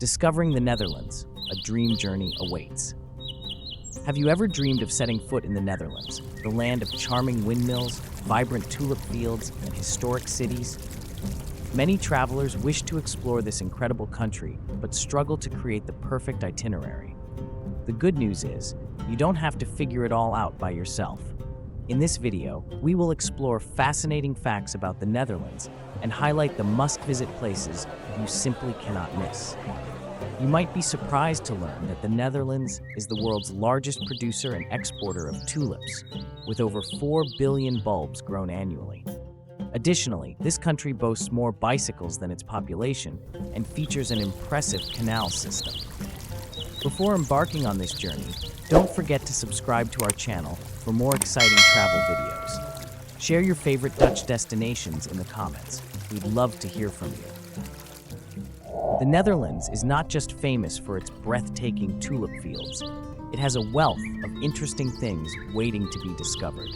Discovering the Netherlands, a dream journey awaits. Have you ever dreamed of setting foot in the Netherlands, the land of charming windmills, vibrant tulip fields, and historic cities? Many travelers wish to explore this incredible country, but struggle to create the perfect itinerary. The good news is, you don't have to figure it all out by yourself. In this video, we will explore fascinating facts about the Netherlands and highlight the must-visit places you simply cannot miss. You might be surprised to learn that the Netherlands is the world's largest producer and exporter of tulips, with over 4 billion bulbs grown annually. Additionally, this country boasts more bicycles than its population and features an impressive canal system. Before embarking on this journey, don't forget to subscribe to our channel for more exciting travel videos. Share your favorite Dutch destinations in the comments. We'd love to hear from you. The Netherlands is not just famous for its breathtaking tulip fields. It has a wealth of interesting things waiting to be discovered.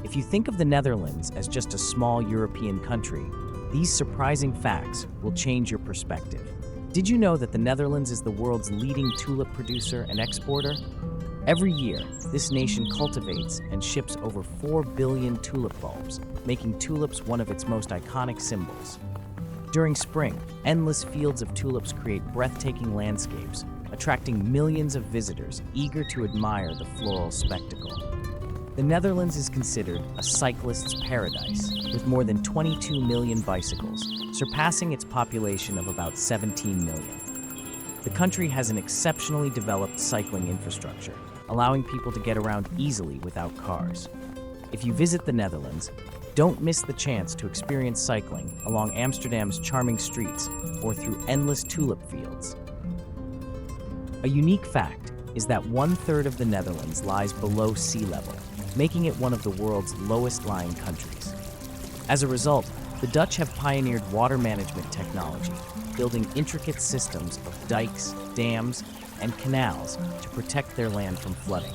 If you think of the Netherlands as just a small European country, these surprising facts will change your perspective. Did you know that the Netherlands is the world's leading tulip producer and exporter? Every year, this nation cultivates and ships over 4 billion tulip bulbs, making tulips one of its most iconic symbols. During spring, endless fields of tulips create breathtaking landscapes, attracting millions of visitors eager to admire the floral spectacle. The Netherlands is considered a cyclist's paradise, with more than 22 million bicycles, surpassing its population of about 17 million. The country has an exceptionally developed cycling infrastructure, allowing people to get around easily without cars. If you visit the Netherlands, don't miss the chance to experience cycling along Amsterdam's charming streets or through endless tulip fields. A unique fact is that 1/3 of the Netherlands lies below sea level, making it one of the world's lowest-lying countries. As a result, the Dutch have pioneered water management technology, building intricate systems of dikes, dams, and canals to protect their land from flooding.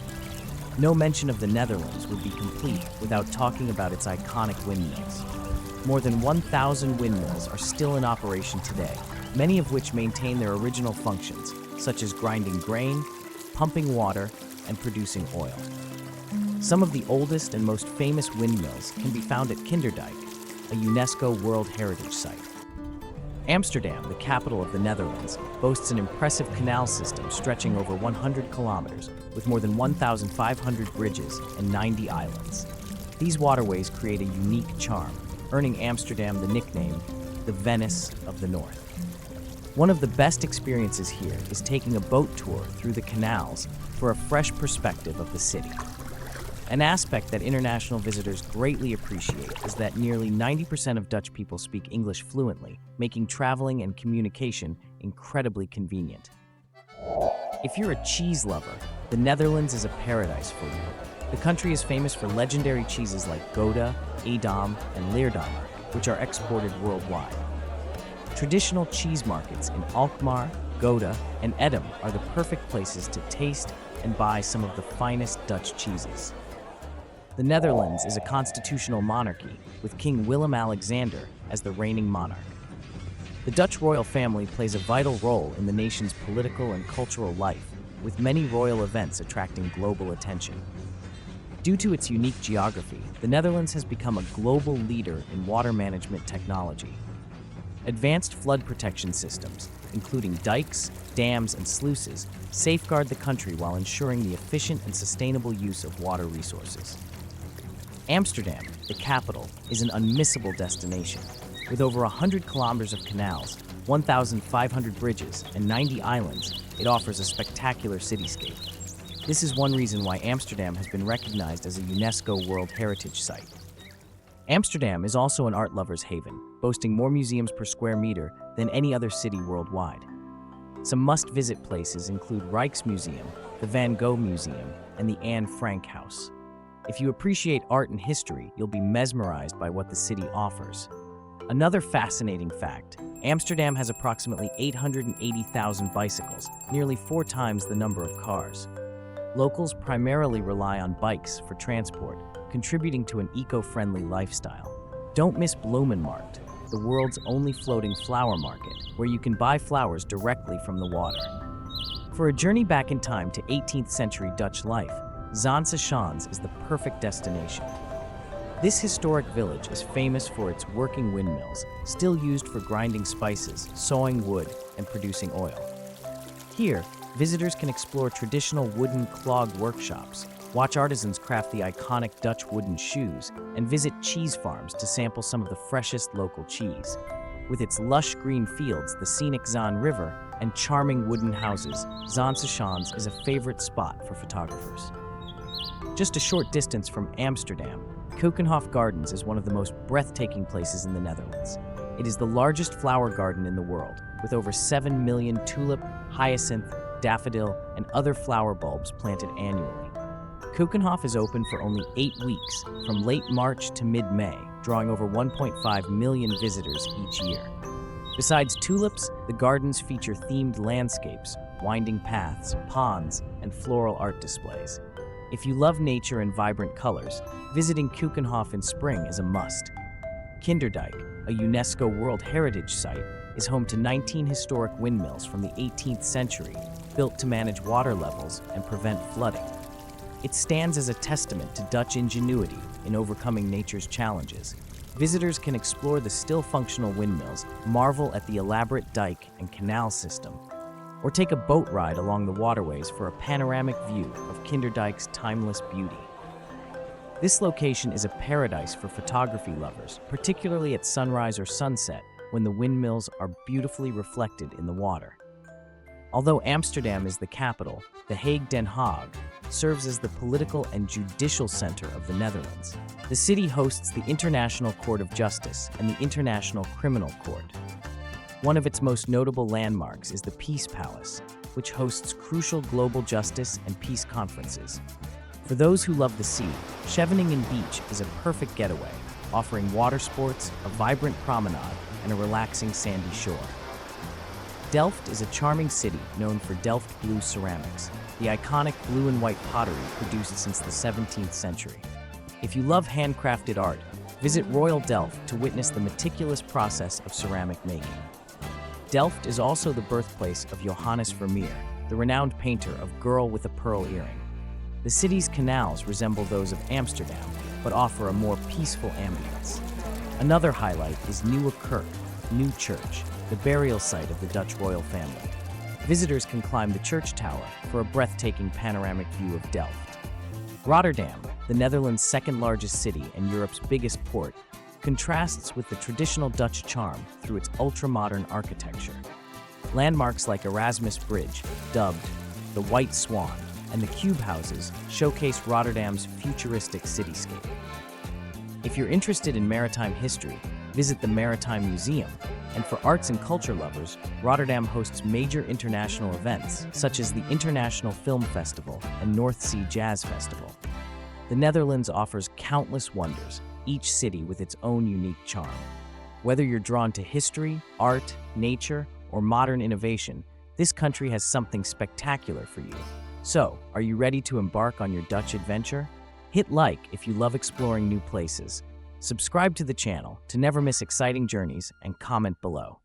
No mention of the Netherlands would be complete without talking about its iconic windmills. More than 1,000 windmills are still in operation today, many of which maintain their original functions, such as grinding grain, pumping water, and producing oil. Some of the oldest and most famous windmills can be found at Kinderdijk, a UNESCO World Heritage Site. Amsterdam, the capital of the Netherlands, boasts an impressive canal system stretching over 100 kilometers, with more than 1,500 bridges and 90 islands. These waterways create a unique charm, earning Amsterdam the nickname, the Venice of the North. One of the best experiences here is taking a boat tour through the canals for a fresh perspective of the city. An aspect that international visitors greatly appreciate is that nearly 90% of Dutch people speak English fluently, making traveling and communication incredibly convenient. If you're a cheese lover, the Netherlands is a paradise for you. The country is famous for legendary cheeses like Gouda, Edam, and Leerdammer, which are exported worldwide. Traditional cheese markets in Alkmaar, Gouda, and Edam are the perfect places to taste and buy some of the finest Dutch cheeses. The Netherlands is a constitutional monarchy, with King Willem-Alexander as the reigning monarch. The Dutch royal family plays a vital role in the nation's political and cultural life, with many royal events attracting global attention. Due to its unique geography, the Netherlands has become a global leader in water management technology. Advanced flood protection systems, including dikes, dams, and sluices, safeguard the country while ensuring the efficient and sustainable use of water resources. Amsterdam, the capital, is an unmissable destination. With over 100 kilometers of canals, 1,500 bridges, and 90 islands, it offers a spectacular cityscape. This is one reason why Amsterdam has been recognized as a UNESCO World Heritage Site. Amsterdam is also an art lover's haven, boasting more museums per square meter than any other city worldwide. Some must-visit places include Rijksmuseum, the Van Gogh Museum, and the Anne Frank House. If you appreciate art and history, you'll be mesmerized by what the city offers. Another fascinating fact, Amsterdam has approximately 880,000 bicycles, nearly 4 times the number of cars. Locals primarily rely on bikes for transport, contributing to an eco-friendly lifestyle. Don't miss Bloemenmarkt, the world's only floating flower market, where you can buy flowers directly from the water. For a journey back in time to 18th century Dutch life, Zaanse Schans is the perfect destination. This historic village is famous for its working windmills, still used for grinding spices, sawing wood, and producing oil. Here, visitors can explore traditional wooden clog workshops, watch artisans craft the iconic Dutch wooden shoes, and visit cheese farms to sample some of the freshest local cheese. With its lush green fields, the scenic Zaanse River, and charming wooden houses, Zaanse Schans is a favorite spot for photographers. Just a short distance from Amsterdam, Keukenhof Gardens is one of the most breathtaking places in the Netherlands. It is the largest flower garden in the world, with over 7 million tulip, hyacinth, daffodil, and other flower bulbs planted annually. Keukenhof is open for only 8 weeks, from late March to mid-May, drawing over 1.5 million visitors each year. Besides tulips, the gardens feature themed landscapes, winding paths, ponds, and floral art displays. If you love nature and vibrant colors, visiting Keukenhof in spring is a must. Kinderdijk, a UNESCO World Heritage Site, is home to 19 historic windmills from the 18th century, built to manage water levels and prevent flooding. It stands as a testament to Dutch ingenuity in overcoming nature's challenges. Visitors can explore the still functional windmills, marvel at the elaborate dike and canal system, or take a boat ride along the waterways for a panoramic view of Kinderdijk's timeless beauty. This location is a paradise for photography lovers, particularly at sunrise or sunset, when the windmills are beautifully reflected in the water. Although Amsterdam is the capital, the Hague Den Haag serves as the political and judicial center of the Netherlands. The city hosts the International Court of Justice and the International Criminal Court. One of its most notable landmarks is the Peace Palace, which hosts crucial global justice and peace conferences. For those who love the sea, Scheveningen Beach is a perfect getaway, offering water sports, a vibrant promenade, and a relaxing sandy shore. Delft is a charming city known for Delft blue ceramics, the iconic blue and white pottery produced since the 17th century. If you love handcrafted art, visit Royal Delft to witness the meticulous process of ceramic making. Delft is also the birthplace of Johannes Vermeer, the renowned painter of Girl with a Pearl Earring. The city's canals resemble those of Amsterdam, but offer a more peaceful ambience. Another highlight is Nieuwe Kerk, New Church, the burial site of the Dutch royal family. Visitors can climb the church tower for a breathtaking panoramic view of Delft. Rotterdam, the Netherlands' second largest city and Europe's biggest port, contrasts with the traditional Dutch charm through its ultra-modern architecture. Landmarks like Erasmus Bridge, dubbed the White Swan, and the cube houses showcase Rotterdam's futuristic cityscape. If you're interested in maritime history, visit the Maritime Museum, and for arts and culture lovers, Rotterdam hosts major international events, such as the International Film Festival and North Sea Jazz Festival. The Netherlands offers countless wonders, each city with its own unique charm. Whether you're drawn to history, art, nature, or modern innovation, this country has something spectacular for you. So, are you ready to embark on your Dutch adventure? Hit like if you love exploring new places. Subscribe to the channel to never miss exciting journeys, and comment below.